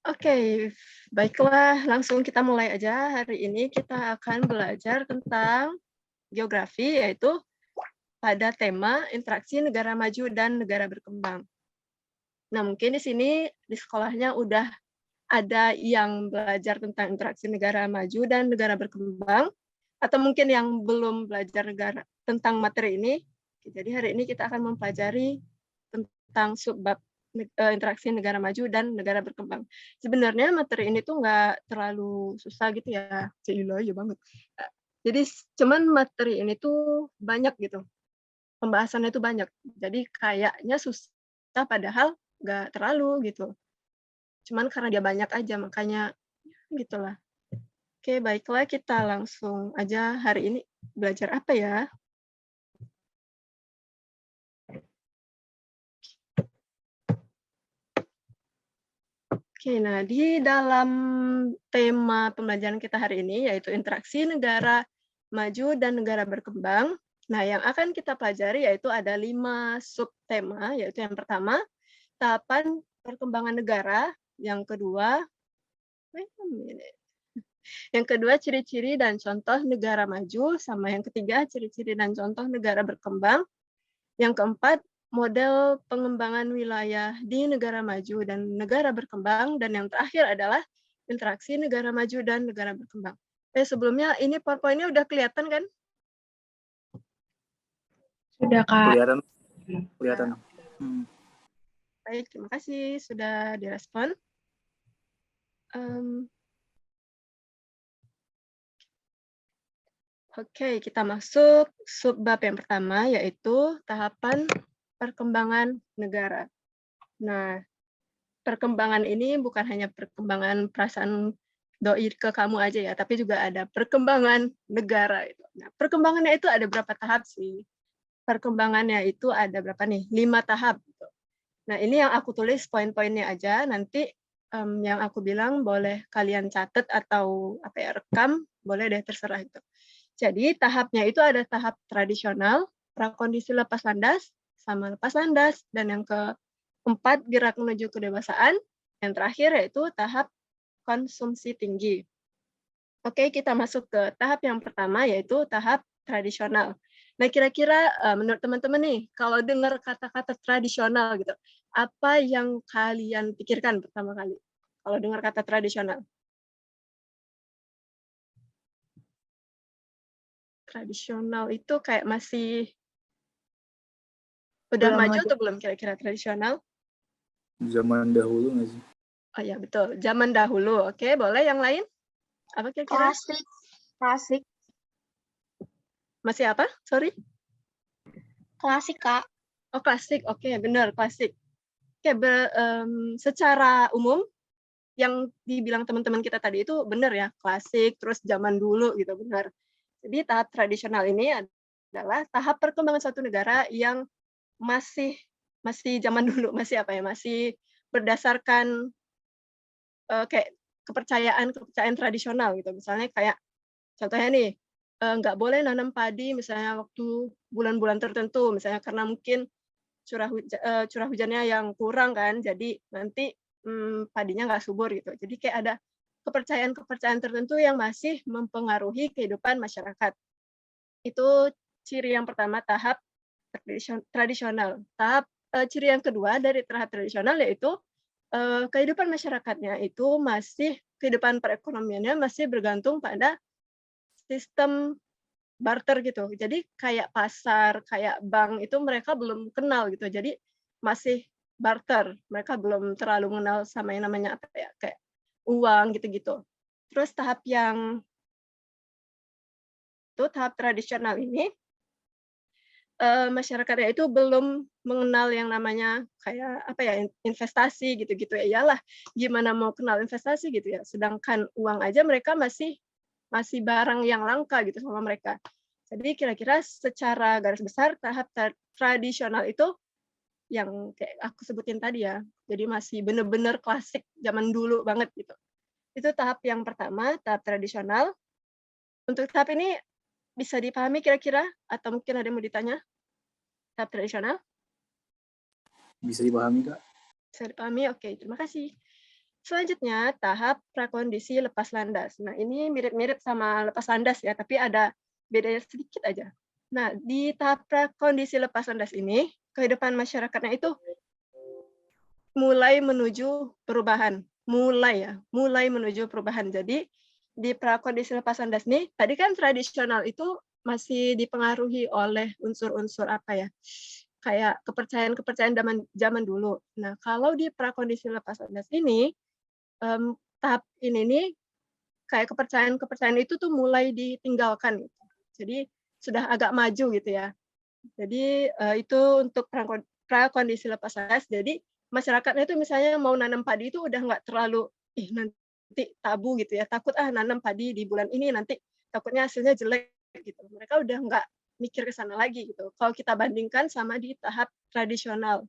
Oke, baiklah langsung kita mulai aja. Hari ini kita akan belajar tentang geografi, yaitu pada tema interaksi negara maju dan negara berkembang. Nah, mungkin di sini di sekolahnya udah ada yang belajar tentang interaksi negara maju dan negara berkembang, atau mungkin yang belum belajar tentang materi ini. Jadi hari ini kita akan mempelajari tentang subbab interaksi negara maju dan negara berkembang. Sebenarnya materi ini tuh nggak terlalu susah gitu ya, ya banget. Jadi cuman materi ini tuh banyak gitu, pembahasannya itu banyak. Jadi kayaknya susah padahal nggak terlalu gitu. Cuman karena dia banyak aja makanya gitulah. Oke, baiklah kita langsung aja hari ini belajar apa ya? Oke, nah di dalam tema pembelajaran kita hari ini yaitu interaksi negara maju dan negara berkembang. Nah, yang akan kita pelajari yaitu ada 5 subtema, yaitu yang pertama, tahapan perkembangan negara, yang kedua, yang kedua ciri-ciri dan contoh negara maju, sama yang ketiga ciri-ciri dan contoh negara berkembang, yang keempat model pengembangan wilayah di negara maju dan negara berkembang, dan yang terakhir adalah interaksi negara maju dan negara berkembang. Sebelumnya ini PowerPoint-nya udah kelihatan kan? Sudah, Kak. Kelihatan. Baik, terima kasih sudah direspon. Oke, kita masuk subbab yang pertama, yaitu tahapan perkembangan negara. Nah, perkembangan ini bukan hanya perkembangan perasaan doi ke kamu aja ya, tapi juga ada perkembangan negara itu. Nah, perkembangannya itu ada berapa tahap sih? Perkembangannya itu ada berapa nih? 5 tahap. Gitu. Nah, ini yang aku tulis poin-poinnya aja. Nanti yang aku bilang boleh kalian catat atau apa ya rekam, boleh deh terserah itu. Jadi tahapnya itu ada tahap tradisional, prakondisi lepas landas, sama lepas landas, dan yang keempat gerak menuju kedewasaan, yang terakhir yaitu tahap konsumsi tinggi. Oke, kita masuk ke tahap yang pertama yaitu tahap tradisional. Nah, kira-kira menurut teman-teman nih, kalau dengar kata-kata tradisional gitu, apa yang kalian pikirkan pertama kali kalau dengar kata tradisional? Tradisional itu kayak masih udah Belum maju maju. atau belum kira-kira tradisional? Zaman dahulu nggak sih? Oh ya, betul. Zaman dahulu. Oke, boleh yang lain? Apa kira-kira? Klasik. Masih apa? Sorry. Klasik, Kak. Oh, klasik. Oke, benar, klasik. Oke, secara umum yang dibilang teman-teman kita tadi itu benar ya, klasik, terus zaman dulu gitu, benar. Jadi tahap tradisional ini adalah tahap perkembangan suatu negara yang masih zaman dulu, masih apa ya, masih berdasarkan kayak kepercayaan tradisional gitu. Misalnya kayak contohnya nih, nggak boleh nanam padi misalnya waktu bulan-bulan tertentu, misalnya karena mungkin curah hujannya yang kurang kan, jadi nanti padinya nggak subur gitu. Jadi kayak ada kepercayaan-kepercayaan tertentu yang masih mempengaruhi kehidupan masyarakat. Itu ciri yang pertama, tahap tradisional. Ciri yang kedua dari tahap tradisional yaitu kehidupan masyarakatnya itu masih kehidupan perekonomiannya masih bergantung pada sistem barter gitu. Jadi kayak pasar, kayak bank itu mereka belum kenal gitu. Jadi masih barter. Mereka belum terlalu mengenal sama yang namanya apa ya, kayak uang gitu-gitu. Terus tahap tradisional ini masyarakatnya itu belum mengenal yang namanya kayak apa ya, investasi gitu-gitu ya. Iyalah, gimana mau kenal investasi gitu ya. Sedangkan uang aja mereka masih barang yang langka gitu sama mereka. Jadi kira-kira secara garis besar tahap tradisional itu yang kayak aku sebutin tadi ya. Jadi masih benar-benar klasik zaman dulu banget gitu. Itu tahap yang pertama, tahap tradisional. Untuk tahap ini bisa dipahami kira-kira atau mungkin ada yang mau ditanya? Tahap tradisional? Bisa dipahami, Kak? Bisa dipahami? Oke, terima kasih. Selanjutnya, tahap prakondisi lepas landas. Nah, ini mirip-mirip sama lepas landas ya, tapi ada bedanya sedikit aja. Nah, di tahap prakondisi lepas landas ini, kehidupan masyarakatnya itu mulai menuju perubahan. Mulai menuju perubahan. Jadi, di prakondisi lepas landas nih, tadi kan tradisional itu masih dipengaruhi oleh unsur-unsur apa ya, kayak kepercayaan-kepercayaan zaman dulu. Nah, kalau di prakondisi lepas landas ini, tahap ini nih, kayak kepercayaan-kepercayaan itu tuh mulai ditinggalkan gitu. Jadi sudah agak maju gitu ya. Jadi, itu untuk prakondisi lepas landas. Jadi masyarakatnya itu misalnya mau nanam padi itu udah nggak terlalu, "Ih, nanti tabu," gitu ya, "takut nanam padi di bulan ini, nanti takutnya hasilnya jelek," gitu. Mereka udah nggak mikir ke sana lagi gitu, kalau kita bandingkan sama di tahap tradisional.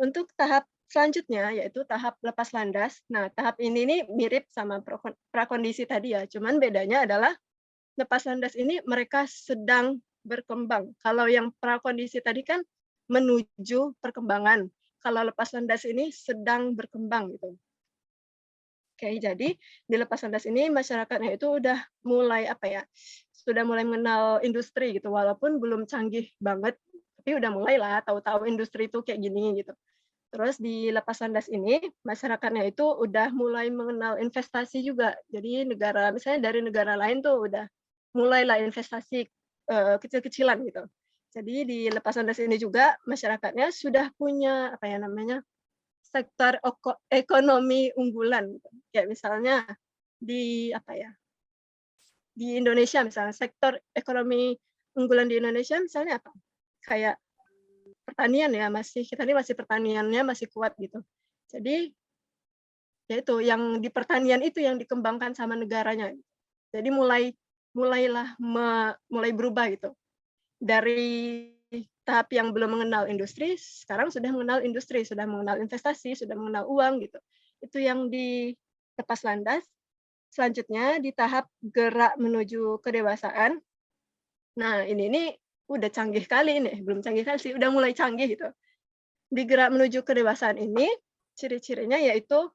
Untuk tahap selanjutnya, yaitu tahap lepas landas. Nah, tahap ini nih mirip sama prakondisi tadi ya, cuman bedanya adalah lepas landas ini mereka sedang berkembang. Kalau yang prakondisi tadi kan menuju perkembangan, kalau lepas landas ini sedang berkembang gitu. Oke, jadi di lepas landas ini masyarakatnya itu udah mulai apa ya, sudah mulai mengenal industri gitu, walaupun belum canggih banget, tapi udah mulai lah tahu-tahu industri itu kayak gini gitu. Terus di lepas landas ini, masyarakatnya itu udah mulai mengenal investasi juga. Jadi misalnya dari negara lain tuh udah mulailah investasi, kecil-kecilan gitu. Jadi di lepas landas ini juga masyarakatnya sudah punya, apa ya namanya, sektor ekonomi unggulan gitu. Kayak misalnya di, apa ya, di Indonesia misalnya, sektor ekonomi unggulan di Indonesia misalnya apa, kayak pertanian ya, kita ini masih pertaniannya masih kuat gitu. Jadi, ya itu yang di pertanian itu yang dikembangkan sama negaranya. Jadi mulai berubah gitu. Dari tahap yang belum mengenal industri, sekarang sudah mengenal industri, sudah mengenal investasi, sudah mengenal uang gitu. Itu yang di lepas landas. Selanjutnya di tahap gerak menuju kedewasaan. Nah, ini nih udah canggih kali ini, belum canggih kali sih, udah mulai canggih gitu. Di gerak menuju kedewasaan ini, ciri-cirinya yaitu,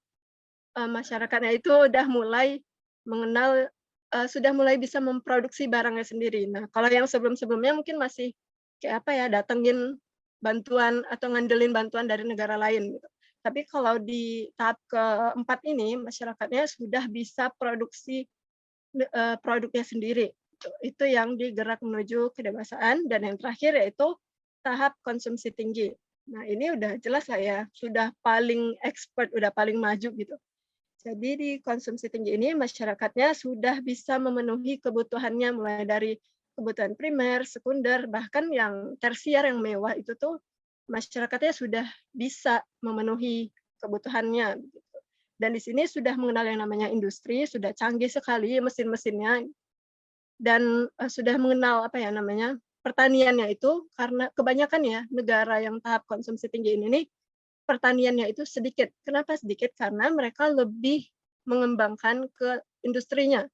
masyarakatnya itu udah mulai mengenal, sudah mulai bisa memproduksi barangnya sendiri. Nah, kalau yang sebelum-sebelumnya mungkin masih kayak apa ya, datengin bantuan atau ngandelin bantuan dari negara lain gitu. Tapi kalau di tahap keempat ini, masyarakatnya sudah bisa produksi produknya sendiri. Itu yang digerak menuju kedewasaan, dan yang terakhir yaitu tahap konsumsi tinggi. Nah, ini udah jelas lah ya, sudah paling expert, udah paling maju gitu. Jadi di konsumsi tinggi ini masyarakatnya sudah bisa memenuhi kebutuhannya mulai dari kebutuhan primer, sekunder, bahkan yang tersier yang mewah itu tuh masyarakatnya sudah bisa memenuhi kebutuhannya gitu. Dan di sini sudah mengenal yang namanya industri, sudah canggih sekali mesin-mesinnya, dan sudah mengenal apa ya namanya, pertaniannya itu, karena kebanyakan ya negara yang tahap konsumsi tinggi ini nih, pertaniannya itu sedikit. Kenapa sedikit? Karena mereka lebih mengembangkan ke industrinya.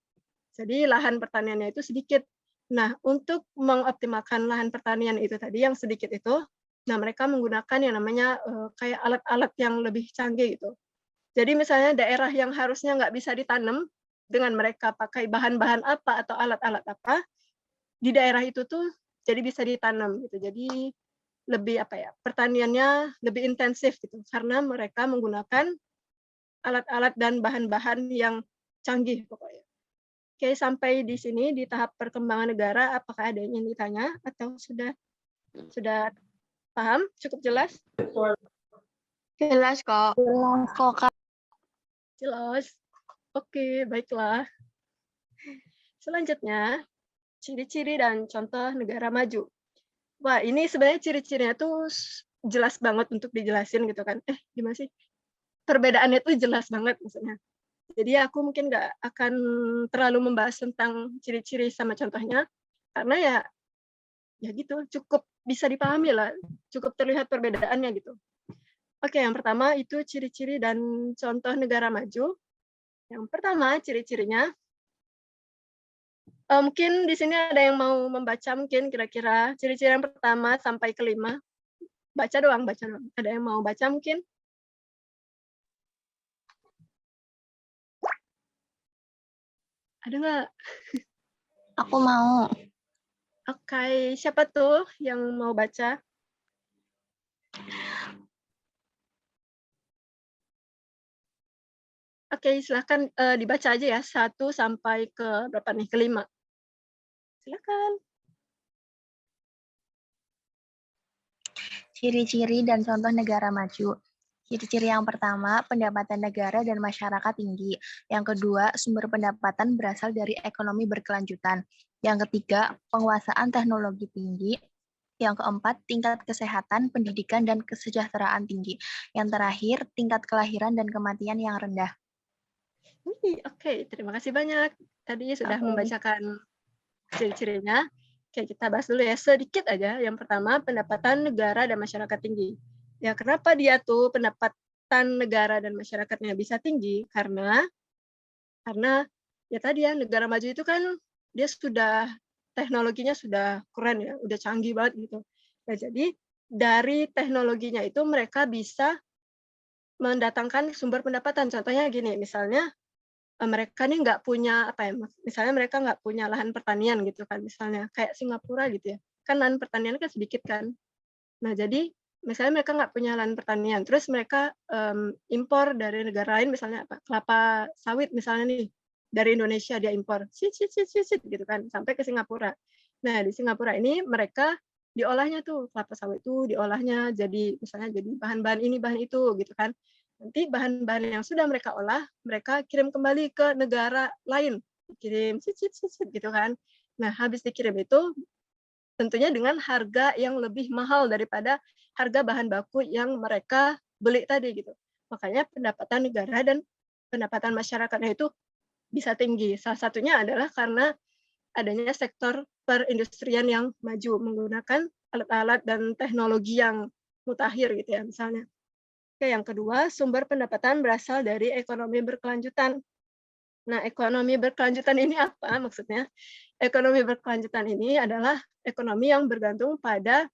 Jadi lahan pertaniannya itu sedikit. Nah, untuk mengoptimalkan lahan pertanian itu tadi yang sedikit itu, nah mereka menggunakan yang namanya, kayak alat-alat yang lebih canggih gitu. Jadi misalnya daerah yang harusnya nggak bisa ditanam, dengan mereka pakai bahan-bahan apa atau alat-alat apa, di daerah itu tuh jadi bisa ditanam gitu. Jadi lebih apa ya, pertaniannya lebih intensif gitu, karena mereka menggunakan alat-alat dan bahan-bahan yang canggih pokoknya. Oke, sampai di sini di tahap perkembangan negara, apakah ada yang ingin ditanya atau sudah paham? Cukup jelas? Jelas kok. Kok, Kak. Jelas. Oke, baiklah. Selanjutnya, ciri-ciri dan contoh negara maju. Wah, ini sebenarnya ciri-cirinya tuh jelas banget untuk dijelasin gitu kan. Gimana sih? Perbedaannya tuh jelas banget maksudnya. Jadi aku mungkin nggak akan terlalu membahas tentang ciri-ciri sama contohnya, karena ya gitu, cukup bisa dipahami lah, cukup terlihat perbedaannya gitu. Oke, yang pertama itu ciri-ciri dan contoh negara maju. Yang pertama ciri-cirinya, mungkin di sini ada yang mau membaca mungkin kira-kira ciri-ciri yang pertama sampai kelima. Baca doang. Ada yang mau baca mungkin? Ada nggak? Aku mau. Oke, siapa tuh yang mau baca? Oke, silahkan dibaca aja ya, 1 sampai ke berapa nih? Ke-5. Silakan. Ciri-ciri dan contoh negara maju. Ciri-ciri yang pertama, pendapatan negara dan masyarakat tinggi. Yang kedua, sumber pendapatan berasal dari ekonomi berkelanjutan. Yang ketiga, penguasaan teknologi tinggi. Yang keempat, tingkat kesehatan, pendidikan, dan kesejahteraan tinggi. Yang terakhir, tingkat kelahiran dan kematian yang rendah. Oke, terima kasih banyak. Tadi sudah Oke. membacakan ciri-cirinya. Oke, kita bahas dulu ya, sedikit aja. Yang pertama, pendapatan negara dan masyarakat tinggi. Ya, kenapa dia tuh pendapatan negara dan masyarakatnya bisa tinggi? Karena ya tadi ya, negara maju itu kan dia sudah teknologinya sudah keren ya, udah canggih banget gitu. Nah, jadi dari teknologinya itu mereka bisa mendatangkan sumber pendapatan. Contohnya gini, misalnya mereka nih nggak punya apa ya, misalnya mereka nggak punya lahan pertanian gitu kan, misalnya kayak Singapura gitu ya, kan lahan pertanian kan sedikit kan. Nah, jadi misalnya mereka nggak punya lahan pertanian, terus mereka impor dari negara lain, misalnya apa, kelapa sawit misalnya nih, dari Indonesia dia impor, gitu kan, sampai ke Singapura. Nah, di Singapura ini mereka diolahnya tuh, kelapa sawit itu diolahnya jadi misalnya jadi bahan-bahan ini, bahan itu, gitu kan. Nanti bahan-bahan yang sudah mereka olah, mereka kirim kembali ke negara lain, dikirim gitu kan. Nah, habis dikirim itu tentunya dengan harga yang lebih mahal daripada harga bahan baku yang mereka beli tadi gitu. Makanya pendapatan negara dan pendapatan masyarakatnya itu bisa tinggi. Salah satunya adalah karena adanya sektor perindustrian yang maju menggunakan alat-alat dan teknologi yang mutakhir gitu ya misalnya. Oke, yang kedua, sumber pendapatan berasal dari ekonomi berkelanjutan. Nah, ekonomi berkelanjutan ini apa maksudnya? Ekonomi berkelanjutan ini adalah ekonomi yang bergantung pada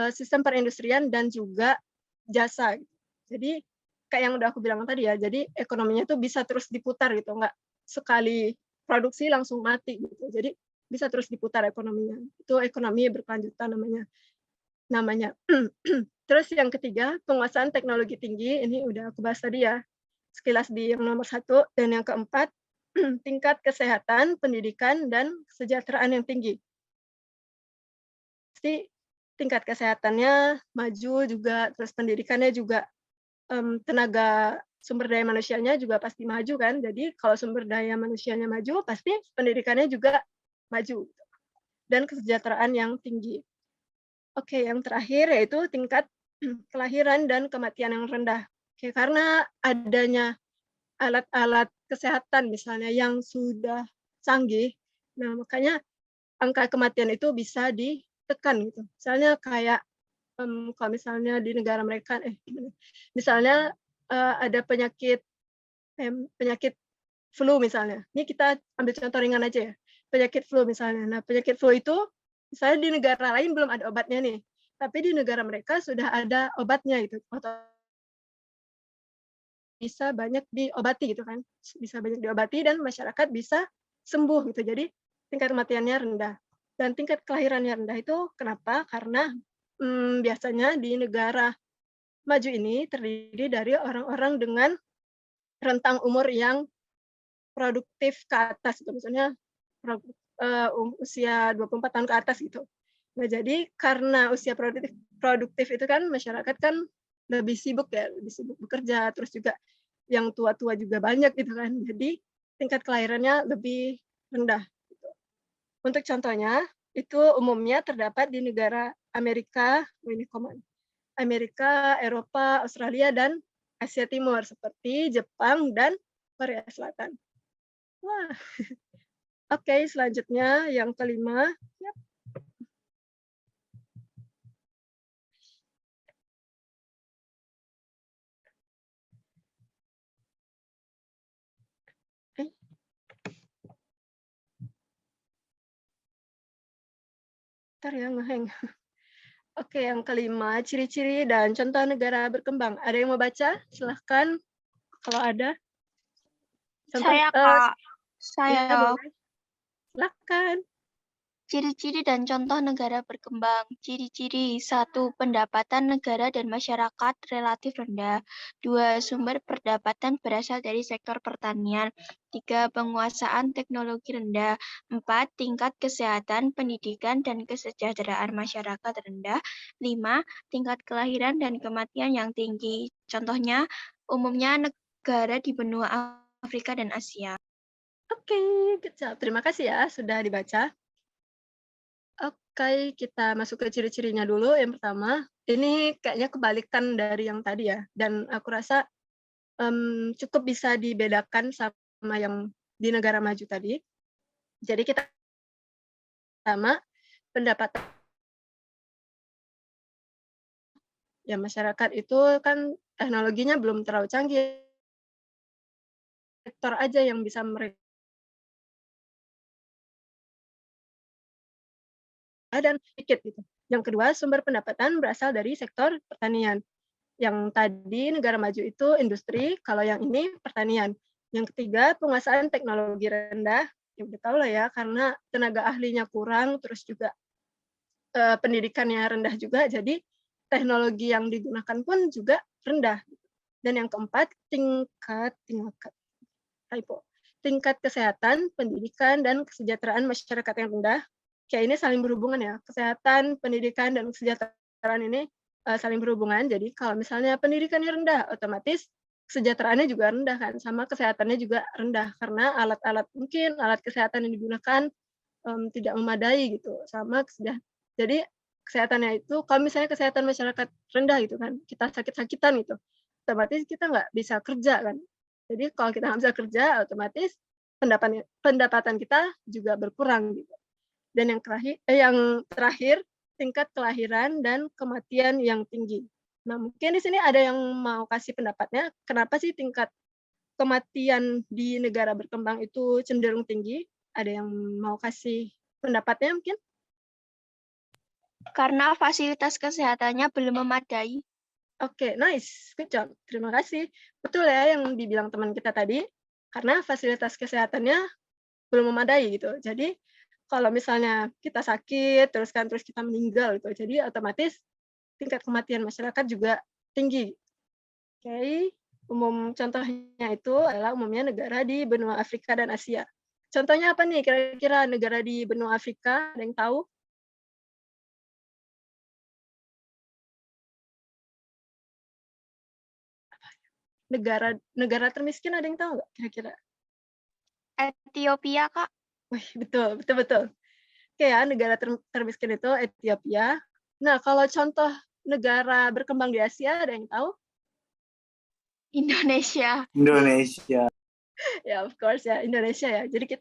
sistem perindustrian dan juga jasa. Jadi kayak yang udah aku bilang tadi ya, jadi ekonominya tuh bisa terus diputar gitu, nggak sekali produksi langsung mati gitu. Jadi bisa terus diputar ekonominya. Itu ekonomi berkelanjutan namanya. Namanya. Terus yang ketiga, penguasaan teknologi tinggi. Ini udah aku bahas tadi ya. Sekilas di yang nomor 1 dan yang keempat, tingkat kesehatan, pendidikan dan kesejahteraan yang tinggi. Pasti tingkat kesehatannya maju juga, terus pendidikannya juga, tenaga sumber daya manusianya juga pasti maju kan. Jadi kalau sumber daya manusianya maju, pasti pendidikannya juga maju, dan kesejahteraan yang tinggi. Oke, yang terakhir yaitu tingkat kelahiran dan kematian yang rendah. Oke, karena adanya alat-alat kesehatan misalnya yang sudah canggih, nah makanya angka kematian itu bisa ditekan gitu. Misalnya kayak kalau misalnya di negara mereka misalnya, ada penyakit flu misalnya, ini kita ambil contoh ringan aja ya, penyakit flu misalnya. Nah, penyakit flu itu misalnya di negara lain belum ada obatnya nih, tapi di negara mereka sudah ada obatnya gitu, atau bisa banyak diobati gitu kan, bisa banyak diobati dan masyarakat bisa sembuh gitu. Jadi tingkat kematiannya rendah dan tingkat kelahirannya rendah itu kenapa? Karena, biasanya di negara maju ini terdiri dari orang-orang dengan rentang umur yang produktif ke atas gitu, maksudnya usia 24 tahun ke atas gitu. Nah, jadi karena usia produktif produktif itu kan masyarakat kan lebih sibuk ya, lebih sibuk bekerja, terus juga yang tua-tua juga banyak gitu kan. Jadi tingkat kelahirannya lebih rendah gitu. Untuk contohnya, itu umumnya terdapat di negara Amerika, ini common, Amerika, Eropa, Australia, dan Asia Timur seperti Jepang dan Korea Selatan. Wah, oke, selanjutnya yang kelima. Yap. Eh, Ntar ya ngeheng. Oke, yang kelima, ciri-ciri dan contoh negara berkembang. Ada yang mau baca? Silahkan kalau ada. Contoh, Saya, Kak. Iya, Saya. boleh. Silakan. Ciri-ciri dan contoh negara berkembang. Ciri-ciri: 1. Pendapatan negara dan masyarakat relatif rendah. 2. Sumber pendapatan berasal dari sektor pertanian. 3. Penguasaan teknologi rendah. 4. Tingkat kesehatan, pendidikan, dan kesejahteraan masyarakat rendah. 5. Tingkat kelahiran dan kematian yang tinggi. Contohnya, umumnya negara di benua Afrika dan Asia. Oke, good job. Terima kasih ya sudah dibaca. Oke, kita masuk ke ciri-cirinya dulu. Yang pertama, ini kayaknya kebalikan dari yang tadi ya, dan aku rasa cukup bisa dibedakan sama yang di negara maju tadi. Jadi kita pertama, pendapatan ya masyarakat itu kan teknologinya belum terlalu canggih. Sektor aja yang bisa mereka dan sedikit gitu. Yang kedua, sumber pendapatan berasal dari sektor pertanian. Yang tadi negara maju itu industri, kalau yang ini pertanian. Yang ketiga, penguasaan teknologi rendah. Ya udah tahu lah ya, karena tenaga ahlinya kurang, terus juga pendidikannya rendah juga, jadi teknologi yang digunakan pun juga rendah. Dan yang keempat, tingkat kesehatan, pendidikan, dan kesejahteraan masyarakat yang rendah. Kayak ini saling berhubungan ya, kesehatan, pendidikan, dan kesejahteraan ini saling berhubungan. Jadi kalau misalnya pendidikannya rendah, otomatis kesejahteraannya juga rendah kan, sama kesehatannya juga rendah karena mungkin alat kesehatan yang digunakan tidak memadai gitu, sama jadi kesehatannya itu kalau misalnya kesehatan masyarakat rendah gitu kan, kita sakit-sakitan gitu, otomatis kita nggak bisa kerja kan. Jadi kalau kita nggak bisa kerja, otomatis pendapatan kita juga berkurang gitu. Dan yang terakhir, tingkat kelahiran dan kematian yang tinggi. Nah, mungkin di sini ada yang mau kasih pendapatnya, kenapa sih tingkat kematian di negara berkembang itu cenderung tinggi? Ada yang mau kasih pendapatnya mungkin? Karena fasilitas kesehatannya belum memadai. Oke, nice, good job, terima kasih. Betul ya yang dibilang teman kita tadi, karena fasilitas kesehatannya belum memadai gitu. Jadi kalau misalnya kita sakit, terus kita meninggal gitu, jadi otomatis tingkat kematian masyarakat juga tinggi. Oke, contohnya itu adalah umumnya negara di benua Afrika dan Asia. Contohnya apa nih kira-kira negara di benua Afrika, ada yang tahu? Negara termiskin ada yang tahu nggak kira-kira? Ethiopia, Kak. Wih, betul, betul, betul. Oke ya, negara termiskin itu Ethiopia. Nah, kalau contoh negara berkembang di Asia, ada yang tahu? Indonesia. Indonesia. Ya, of course ya, Indonesia ya. Jadi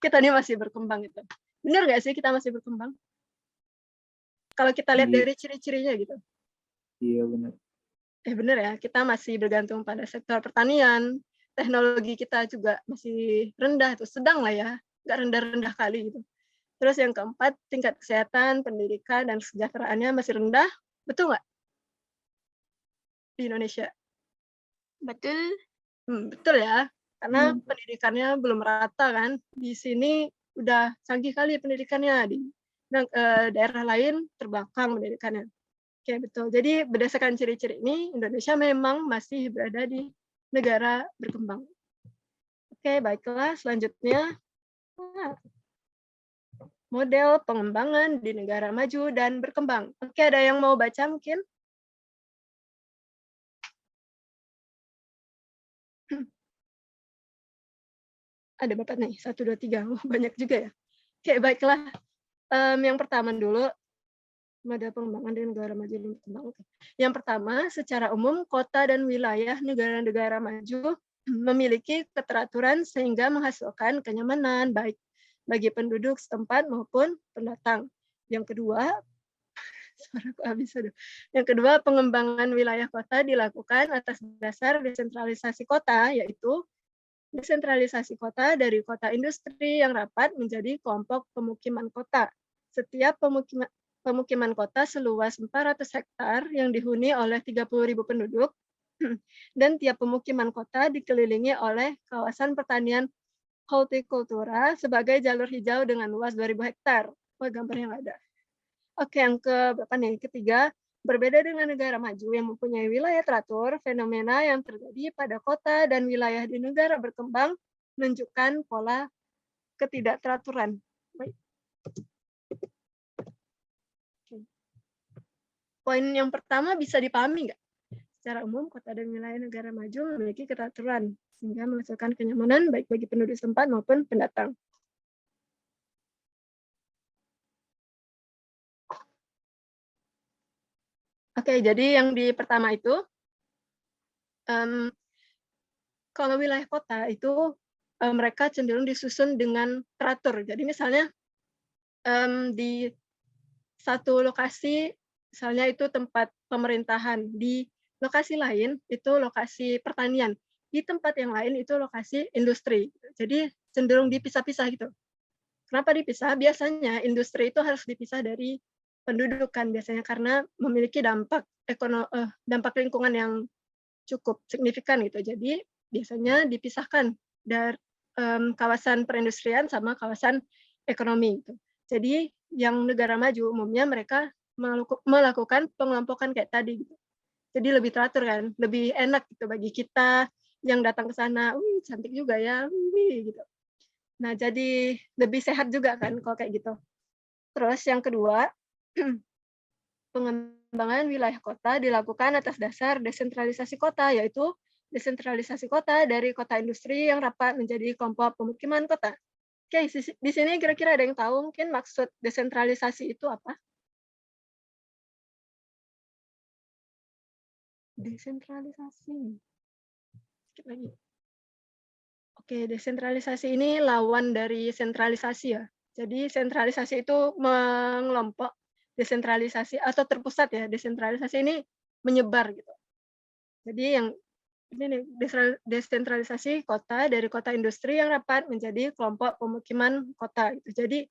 kita ini masih berkembang gitu. Benar nggak sih kita masih berkembang? Kalau kita lihat Iya. dari ciri-cirinya gitu. Iya benar. Benar ya, kita masih bergantung pada sektor pertanian, teknologi kita juga masih rendah, tuh sedang lah ya, nggak rendah-rendah kali gitu. Terus yang keempat, tingkat kesehatan, pendidikan, dan kesejahteraannya masih rendah, betul nggak? Di Indonesia. Betul. Betul ya, karena pendidikannya belum rata kan. Di sini udah canggih kali pendidikannya, di daerah lain terbelakang pendidikannya. Oke, betul. Jadi berdasarkan ciri-ciri ini, Indonesia memang masih berada di negara berkembang. Oke, baiklah. Selanjutnya, model pengembangan di negara maju dan berkembang. Oke, ada yang mau baca mungkin? Ada Bapak nih, 1, 2, 3. Banyak juga ya. Oke, baiklah. Yang pertama dulu, model pengembangan di negara maju dan berkembang. Yang pertama, secara umum, kota dan wilayah negara-negara maju memiliki keteraturan sehingga menghasilkan kenyamanan baik bagi penduduk setempat maupun pendatang. Yang kedua, Yang kedua, pengembangan wilayah kota dilakukan atas dasar desentralisasi kota, yaitu desentralisasi kota dari kota industri yang rapat menjadi kelompok pemukiman kota. Setiap pemukiman kota seluas 400 hektar yang dihuni oleh 30.000 penduduk, dan tiap pemukiman kota dikelilingi oleh kawasan pertanian hortikultura sebagai jalur hijau dengan luas 2.000 hektar. Wah, gambarnya nggak ada. Oke, yang ke berapa nih? Ketiga, berbeda dengan negara maju yang mempunyai wilayah teratur, fenomena yang terjadi pada kota dan wilayah di negara berkembang menunjukkan pola ketidakteraturan. Baik. Poin yang pertama bisa dipahami nggak? Secara umum, kota dan wilayah negara maju memiliki keteraturan, sehingga menghasilkan kenyamanan baik bagi penduduk setempat maupun pendatang. Oke, jadi yang di pertama itu, kalau wilayah kota itu mereka cenderung disusun dengan teratur. Jadi misalnya di satu lokasi, misalnya itu tempat pemerintahan, di lokasi lain itu lokasi pertanian, di tempat yang lain itu lokasi industri. Jadi cenderung dipisah-pisah gitu. Kenapa dipisah? Biasanya industri itu harus dipisah dari penduduk kan biasanya karena memiliki dampak lingkungan yang cukup signifikan gitu. Jadi biasanya dipisahkan dari kawasan perindustrian sama kawasan ekonomi gitu. Jadi yang negara maju umumnya mereka melakukan pengelompokan kayak tadi gitu. Jadi lebih teratur kan, lebih enak gitu bagi kita yang datang ke sana. Wih, cantik juga ya, wih, gitu. Nah, jadi lebih sehat juga kan kalau kayak gitu. Terus yang kedua, pengembangan wilayah kota dilakukan atas dasar desentralisasi kota, yaitu desentralisasi kota dari kota industri yang rapat menjadi kelompok pemukiman kota. Oke, di sini kira-kira ada yang tahu mungkin maksud desentralisasi itu apa? Desentralisasi. Sedikit lagi. Oke, desentralisasi ini lawan dari sentralisasi ya. Jadi sentralisasi itu mengelompok, desentralisasi atau terpusat ya. Desentralisasi ini menyebar gitu. Jadi yang ini nih, desentralisasi kota dari kota industri yang rapat menjadi kelompok pemukiman kota gitu. Jadi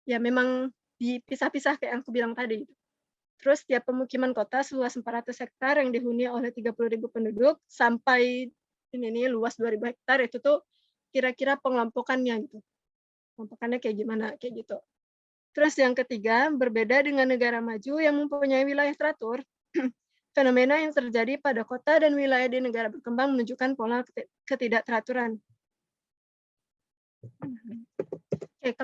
ya memang dipisah-pisah kayak yang aku bilang tadi. Terus tiap pemukiman kota seluas 400 hektar yang dihuni oleh 30.000 penduduk sampai ini nih luas 2.000 hektar itu tuh kira-kira pengelompokannya gitu. Kelompokannya kayak gimana kayak gitu. Terus yang ketiga, berbeda dengan negara maju yang mempunyai wilayah teratur, fenomena yang terjadi pada kota dan wilayah di negara berkembang menunjukkan pola ketidakteraturan. Oke,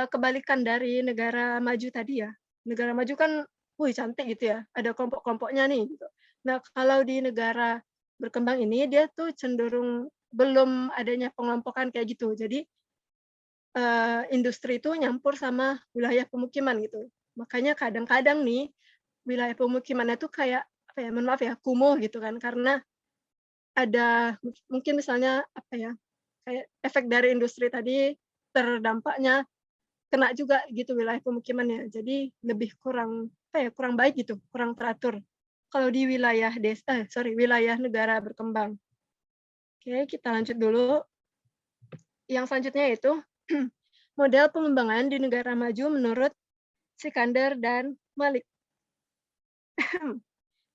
kebalikan dari negara maju tadi ya. Negara maju kan, wih cantik gitu ya, ada kelompok-kelompoknya nih. Gitu. Nah, kalau di negara berkembang ini, dia tuh cenderung belum adanya pengelompokan kayak gitu. Jadi, industri itu nyampur sama wilayah pemukiman gitu. Makanya kadang-kadang nih, wilayah pemukimannya tuh kayak, apa ya, mohon maaf ya, kumuh gitu kan, karena ada mungkin misalnya, apa ya, kayak efek dari industri tadi, terdampaknya kena juga gitu wilayah pemukimannya. Jadi lebih kurang, apa ya, kurang baik gitu, kurang teratur. Kalau di wilayah wilayah negara berkembang. Oke, kita lanjut dulu. Yang selanjutnya itu model pengembangan di negara maju menurut Sikander dan Malik.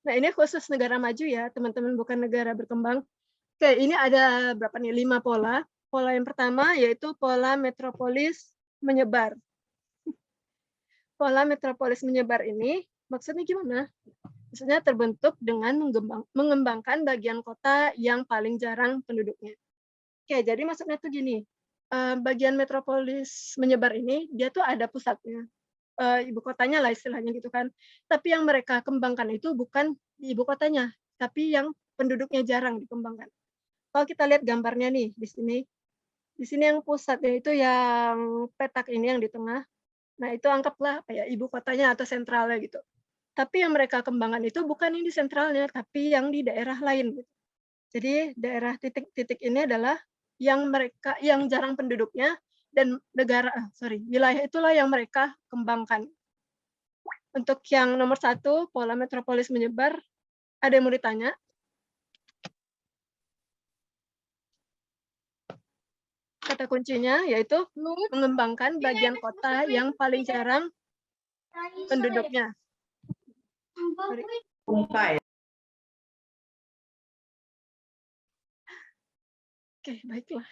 Nah, ini khusus negara maju ya, teman-teman, bukan negara berkembang. Oke, ini ada berapa nih? 5 pola. Pola yang pertama yaitu pola metropolis menyebar. Pola metropolis menyebar ini maksudnya gimana? Maksudnya terbentuk dengan mengembangkan bagian kota yang paling jarang penduduknya. Oke, jadi maksudnya tuh gini, bagian metropolis menyebar ini, dia tuh ada pusatnya, ibu kotanya lah istilahnya gitu kan. Tapi yang mereka kembangkan itu bukan di ibu kotanya, tapi yang penduduknya jarang dikembangkan. Kalau kita lihat gambarnya nih, di sini yang pusatnya itu yang petak ini yang di tengah, nah itu anggaplah kayak ibu kotanya atau sentralnya gitu. Tapi yang mereka kembangkan itu bukan yang di sentralnya, tapi yang di daerah lain. Gitu. Jadi daerah titik-titik ini adalah yang jarang penduduknya dan wilayah itulah yang mereka kembangkan. Untuk yang nomor 1, pola metropolis menyebar, ada yang mau ditanya? Kata kuncinya yaitu mengembangkan bagian kota yang paling jarang penduduknya. Oke, Oke, baiklah.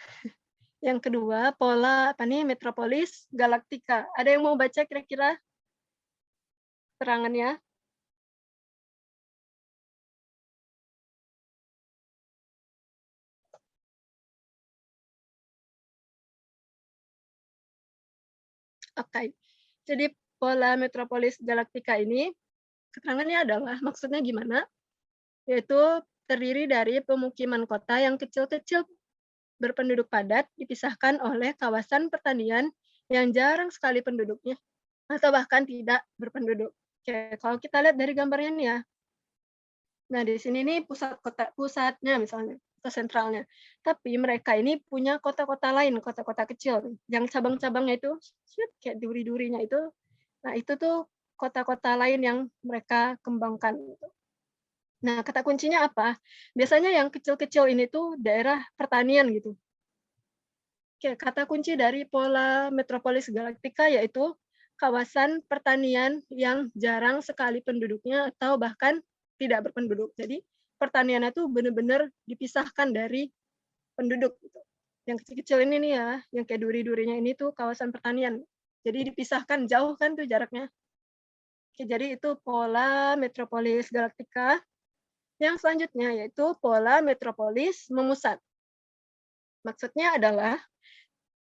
Yang kedua, pola apa nih? Metropolis galaktika. Ada yang mau baca kira-kira terangannya? Oke. Jadi pola metropolis galaktika ini keterangannya adalah maksudnya gimana? Yaitu terdiri dari pemukiman kota yang kecil-kecil berpenduduk padat dipisahkan oleh kawasan pertanian yang jarang sekali penduduknya atau bahkan tidak berpenduduk. Oke, kalau kita lihat dari gambarnya nih ya. Nah, di sini nih pusatnya misalnya, pusat sentralnya. Tapi mereka ini punya kota-kota lain, kota-kota kecil yang cabang-cabangnya itu kayak duri-durinya itu. Nah, itu tuh kota-kota lain yang mereka kembangkan gitu. Nah, kata kuncinya apa? Biasanya yang kecil-kecil ini tuh daerah pertanian gitu. Oke, kata kunci dari pola metropolis galaktika yaitu kawasan pertanian yang jarang sekali penduduknya atau bahkan tidak berpenduduk. Jadi pertaniannya tuh benar-benar dipisahkan dari penduduk. Gitu. Yang kecil-kecil ini nih ya, yang kayak duri-durinya ini tuh kawasan pertanian. Jadi dipisahkan jauh kan tuh jaraknya. Oke, jadi itu pola metropolis galaktika. Yang selanjutnya yaitu pola metropolis memusat. Maksudnya adalah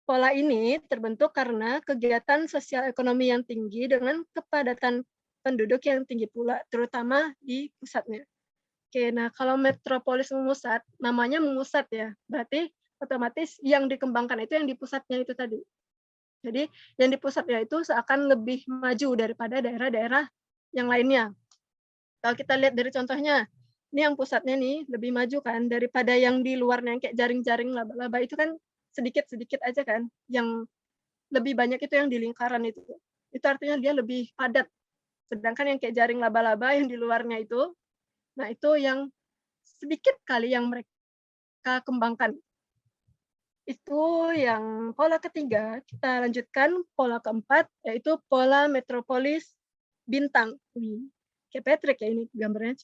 pola ini terbentuk karena kegiatan sosial ekonomi yang tinggi dengan kepadatan penduduk yang tinggi pula, terutama di pusatnya. Oke, nah kalau metropolis memusat, namanya memusat ya, berarti otomatis yang dikembangkan itu yang di pusatnya itu tadi. Jadi yang di pusatnya itu seakan lebih maju daripada daerah-daerah yang lainnya. Kalau kita lihat dari contohnya, ini yang pusatnya nih lebih maju kan daripada yang di luarnya yang kayak jaring-jaring laba-laba itu kan sedikit-sedikit aja kan, yang lebih banyak itu yang di lingkaran itu. Itu artinya dia lebih padat. Sedangkan yang kayak jaring laba-laba yang di luarnya itu, nah itu yang sedikit kali yang mereka kembangkan. Itu yang pola ketiga. Kita lanjutkan pola keempat, yaitu pola metropolis bintang. Kayak Patrick ya ini gambarnya.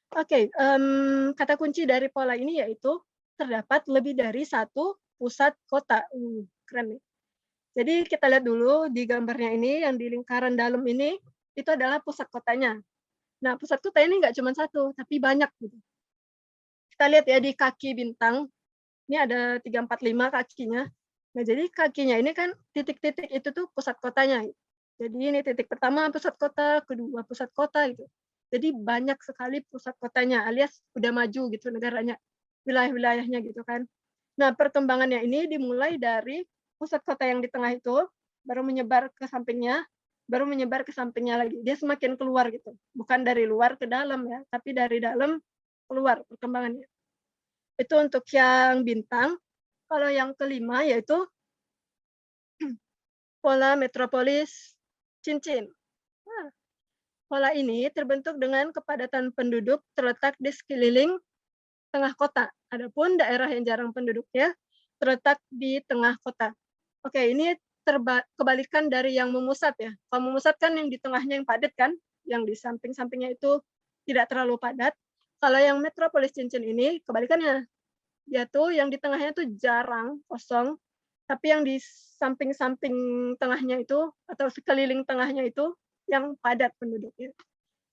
Oke, kata kunci dari pola ini yaitu terdapat lebih dari satu pusat kota. Keren nih. Jadi kita lihat dulu di gambarnya ini, yang di lingkaran dalam ini, itu adalah pusat kotanya. Nah, pusat kota ini nggak cuma satu, tapi banyak. Gitu. Kita lihat ya di kaki bintang, ini ada 3, 4, 5 kakinya. Nah, jadi kakinya ini kan titik-titik itu tuh pusat kotanya. Jadi ini titik pertama pusat kota, kedua pusat kota gitu. Jadi banyak sekali pusat kotanya, alias udah maju gitu negaranya, wilayah-wilayahnya gitu kan. Nah, perkembangannya ini dimulai dari pusat kota yang di tengah itu, baru menyebar ke sampingnya, baru menyebar ke sampingnya lagi. Dia semakin keluar gitu. Bukan dari luar ke dalam ya, tapi dari dalam keluar perkembangannya. Itu untuk yang bintang. Kalau yang kelima yaitu pola metropolis cincin. Nah, pola ini terbentuk dengan kepadatan penduduk terletak di sekeliling tengah kota. Adapun daerah yang jarang penduduknya terletak di tengah kota. Oke, ini kebalikan dari yang memusat ya. Kalau memusat kan yang di tengahnya yang padat kan, yang di samping-sampingnya itu tidak terlalu padat. Kalau yang metropolis cincin ini kebalikannya. Dia tuh yang di tengahnya tuh jarang, kosong, tapi yang di samping-samping tengahnya itu atau sekeliling tengahnya itu yang padat penduduknya.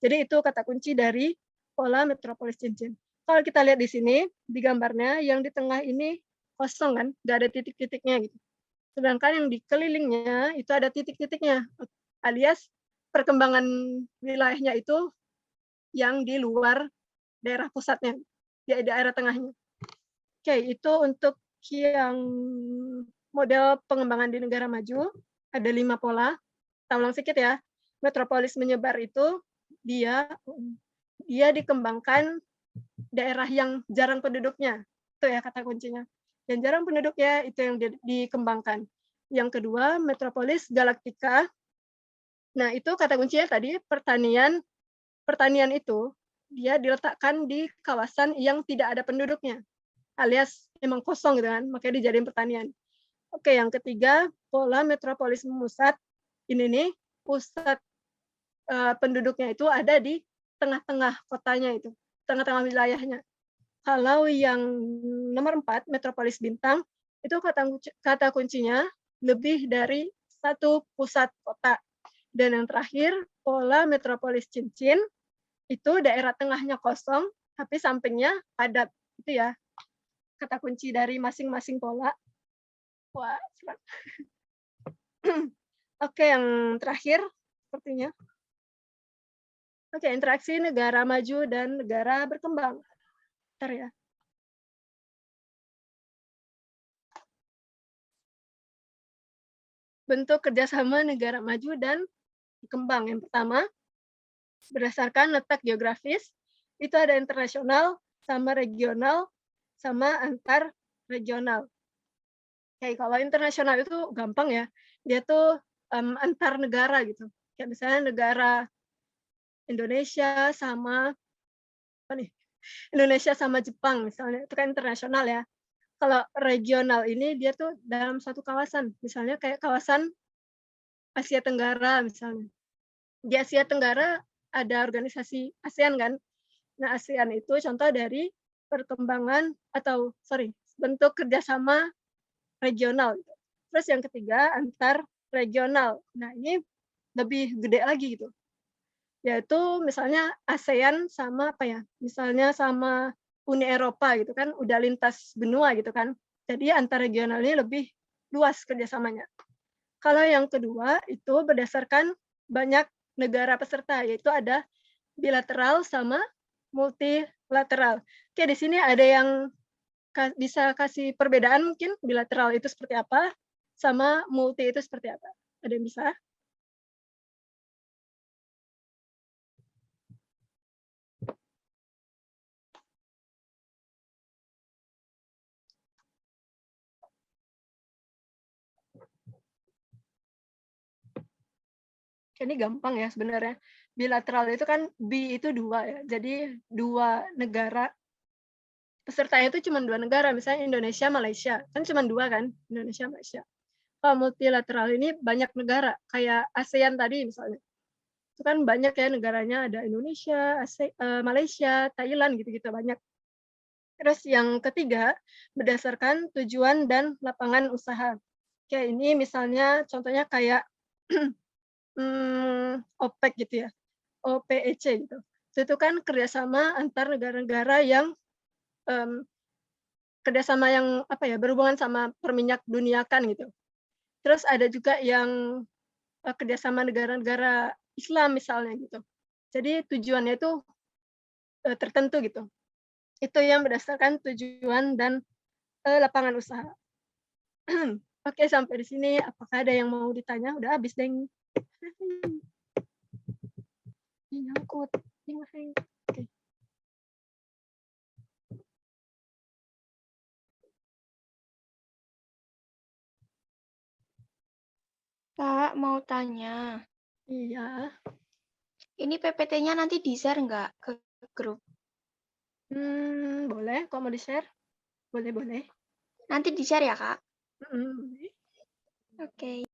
Jadi itu kata kunci dari pola metropolis cincin. Kalau kita lihat di sini, di gambarnya, yang di tengah ini kosong kan, nggak ada titik-titiknya gitu. Sedangkan yang di kelilingnya itu ada titik-titiknya, alias perkembangan wilayahnya itu yang di luar daerah pusatnya, di daerah tengahnya. Oke, itu untuk yang model pengembangan di negara maju, ada 5 pola. Kita ulang sedikit ya. Metropolis menyebar itu dia dikembangkan daerah yang jarang penduduknya. Itu ya kata kuncinya. Yang jarang penduduknya itu yang dikembangkan. Yang kedua, metropolis galaktika. Nah, itu kata kuncinya tadi pertanian. Pertanian itu dia diletakkan di kawasan yang tidak ada penduduknya. Alias emang kosong gitu kan, makanya dijadiin pertanian. Oke, yang ketiga, pola metropolis memusat. Ini nih, pusat penduduknya itu ada di tengah-tengah kotanya itu, tengah-tengah wilayahnya. Kalau yang nomor 4, metropolis bintang, itu kata kuncinya lebih dari satu pusat kota. Dan yang terakhir, pola metropolis cincin, itu daerah tengahnya kosong, tapi sampingnya padat. Itu ya, kata kunci dari masing-masing pola. Wah, oke, yang terakhir, sepertinya. Oke, interaksi negara maju dan negara berkembang. Bentar ya. Bentuk kerjasama negara maju dan berkembang. Yang pertama, berdasarkan letak geografis, itu ada internasional, sama regional, sama antar regional. Kayak kalau internasional itu gampang ya, dia tuh antar negara gitu. Kayak misalnya negara Indonesia sama apa nih? Indonesia sama Jepang misalnya, itu kan internasional ya. Kalau regional ini dia tuh dalam satu kawasan, misalnya kayak kawasan Asia Tenggara misalnya. Di Asia Tenggara ada organisasi ASEAN kan. Nah, ASEAN itu contoh dari perkembangan atau bentuk kerjasama regional. Terus yang ketiga antar regional. Nah, ini lebih gede lagi gitu. Yaitu misalnya ASEAN sama apa ya? Misalnya sama Uni Eropa gitu kan, udah lintas benua gitu kan. Jadi antar regional ini lebih luas kerjasamanya. Kalau yang kedua itu berdasarkan banyak negara peserta, yaitu ada bilateral sama multilateral. Oke, di sini ada yang bisa kasih perbedaan mungkin bilateral itu seperti apa, sama multi itu seperti apa? Ada yang bisa? Ini gampang ya sebenarnya. Bilateral itu kan bi itu 2 ya. Jadi 2 negara pesertanya itu cuma 2 negara, misalnya Indonesia, Malaysia. Kan cuma 2 kan, Indonesia, Malaysia. Kalau multilateral ini banyak negara, kayak ASEAN tadi misalnya. Itu kan banyak ya negaranya, ada Indonesia, Malaysia, Thailand gitu-gitu banyak. Terus yang ketiga, berdasarkan tujuan dan lapangan usaha. Kayak ini misalnya contohnya kayak OPEC gitu ya, OPEC gitu. Itu kan kerjasama antar negara-negara yang kerjasama yang apa ya berhubungan sama perminyak dunia kan gitu. Terus ada juga yang kerjasama negara-negara Islam misalnya gitu. Jadi tujuannya itu tertentu gitu. Itu yang berdasarkan tujuan dan lapangan usaha. Oke, sampai di sini. Apakah ada yang mau ditanya? Udah habis, Deng. Nyangkut. Oke. Kak, mau tanya. Iya. Ini PPT-nya nanti di-share nggak ke grup? Boleh. Kalau mau di-share? Boleh. Nanti di-share ya, Kak? Boleh. Oke.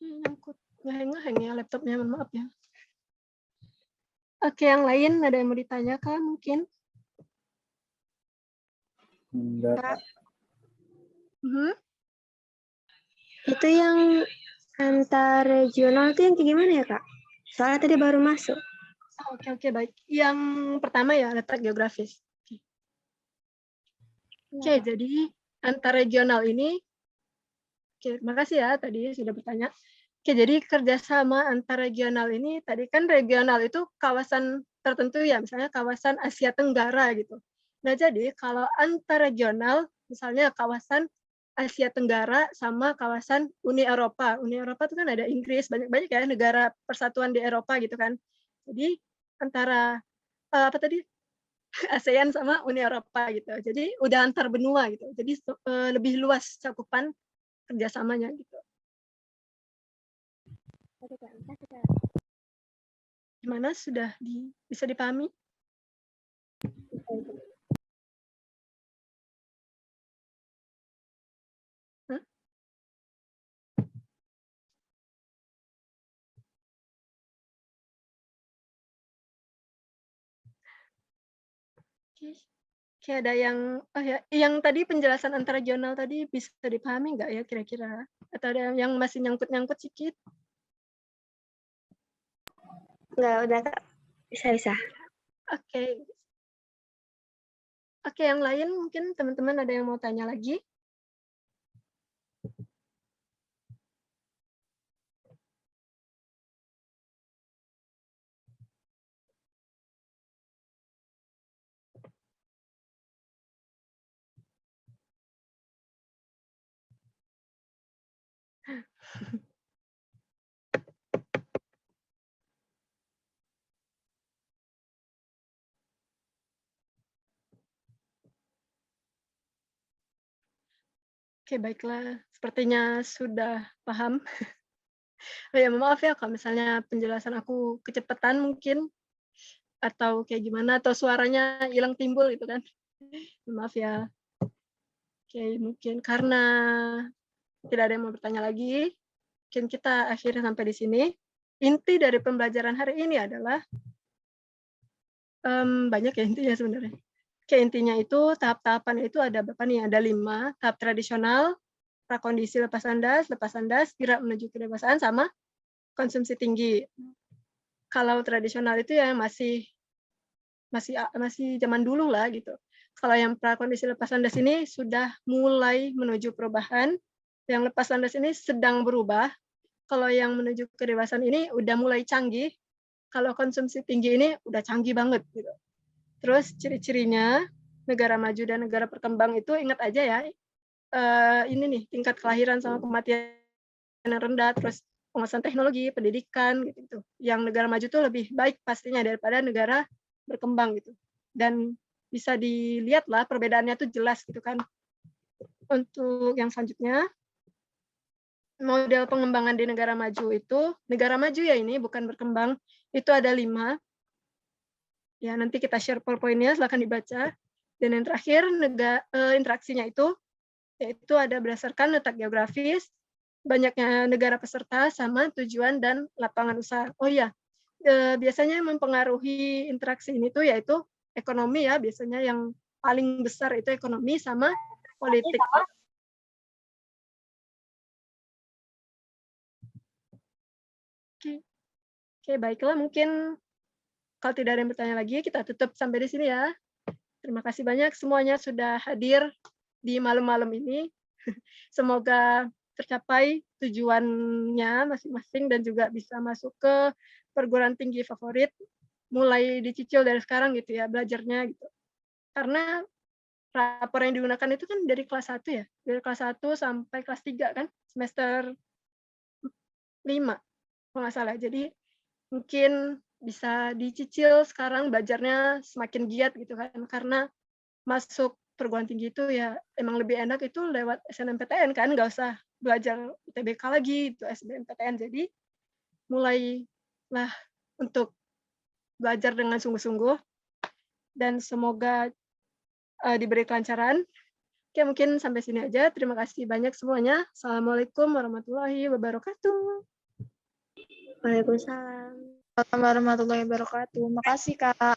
Nyangkut. Ngeheng ya laptopnya, mohon maaf ya. Oke, yang lain ada yang mau ditanya Kak mungkin? Enggak. Itu yang antar regional itu yang kayak gimana ya, Kak? Soalnya tadi baru masuk. Oke, baik. Yang pertama ya, letak geografis. Oke, jadi antar regional ini, oke, makasih ya tadi sudah bertanya. Oke, jadi kerjasama antar regional ini, tadi kan regional itu kawasan tertentu ya, misalnya kawasan Asia Tenggara gitu. Nah, jadi kalau antar regional, misalnya kawasan Asia Tenggara sama kawasan Uni Eropa. Uni Eropa itu kan ada Inggris, banyak-banyak ya negara persatuan di Eropa gitu kan. Jadi antara apa tadi ASEAN sama Uni Eropa gitu. Jadi udah antar benua gitu. Jadi lebih luas cakupan kerjasamanya gitu. Gimana sudah bisa dipahami? Oke. Oke, ada yang oh ya, yang tadi penjelasan antara jurnal tadi bisa dipahami nggak ya kira-kira? Atau ada yang masih nyangkut-nyangkut sedikit? Enggak, udah Kak. Bisa. Oke. Oke, yang lain mungkin teman-teman ada yang mau tanya lagi? Oke, baiklah. Sepertinya sudah paham. Oh ya, maaf ya kalau misalnya penjelasan aku kecepatan mungkin, atau kayak gimana, atau suaranya hilang timbul gitu kan. Maaf ya. Oke, mungkin karena tidak ada yang mau bertanya lagi, mungkin kita akhiri sampai di sini. Inti dari pembelajaran hari ini adalah, banyak ya intinya sebenarnya. Oke, intinya itu tahap-tahapannya itu ada berapa nih, ada 5, tahap tradisional, prakondisi lepas landas, gerak menuju kedewasaan, sama konsumsi tinggi. Kalau tradisional itu ya masih zaman dulu lah gitu. Kalau yang prakondisi lepas landas ini sudah mulai menuju perubahan, yang lepas landas ini sedang berubah, kalau yang menuju kedewasaan ini udah mulai canggih, kalau konsumsi tinggi ini udah canggih banget gitu. Terus ciri-cirinya negara maju dan negara berkembang itu ingat aja ya, ini nih tingkat kelahiran sama kematian yang rendah, terus penguasaan teknologi, pendidikan gitu. Yang negara maju tuh lebih baik pastinya daripada negara berkembang gitu. Dan bisa dilihat lah perbedaannya tuh jelas gitu kan. Untuk yang selanjutnya, model pengembangan di negara maju itu, negara maju ya ini bukan berkembang, itu ada 5. Ya, nanti kita share PowerPoint-nya, silakan dibaca. Dan yang terakhir, interaksinya itu, yaitu ada berdasarkan letak geografis, banyaknya negara peserta, sama tujuan dan lapangan usaha. Oh iya, biasanya yang mempengaruhi interaksi ini tuh yaitu ekonomi ya, biasanya yang paling besar itu ekonomi sama politik. Oke, baiklah mungkin kalau tidak ada yang bertanya lagi, kita tutup sampai di sini ya. Terima kasih banyak semuanya sudah hadir di malam-malam ini. Semoga tercapai tujuannya masing-masing dan juga bisa masuk ke perguruan tinggi favorit, mulai dicicil dari sekarang gitu ya, belajarnya gitu. Karena rapor yang digunakan itu kan dari kelas 1 ya, dari kelas 1 sampai kelas 3 kan, semester 5 kalau nggak salah. Jadi mungkin bisa dicicil sekarang belajarnya semakin giat gitu kan, karena masuk perguruan tinggi itu ya emang lebih enak itu lewat SNMPTN kan, nggak usah belajar UTBK lagi, itu SBMPTN. Jadi mulailah untuk belajar dengan sungguh-sungguh dan semoga diberi kelancaran. Oke, mungkin sampai sini aja. Terima kasih banyak semuanya. Assalamualaikum warahmatullahi wabarakatuh. Waalaikumsalam. Warahmatullahi wabarakatuh. Makasih, Kak.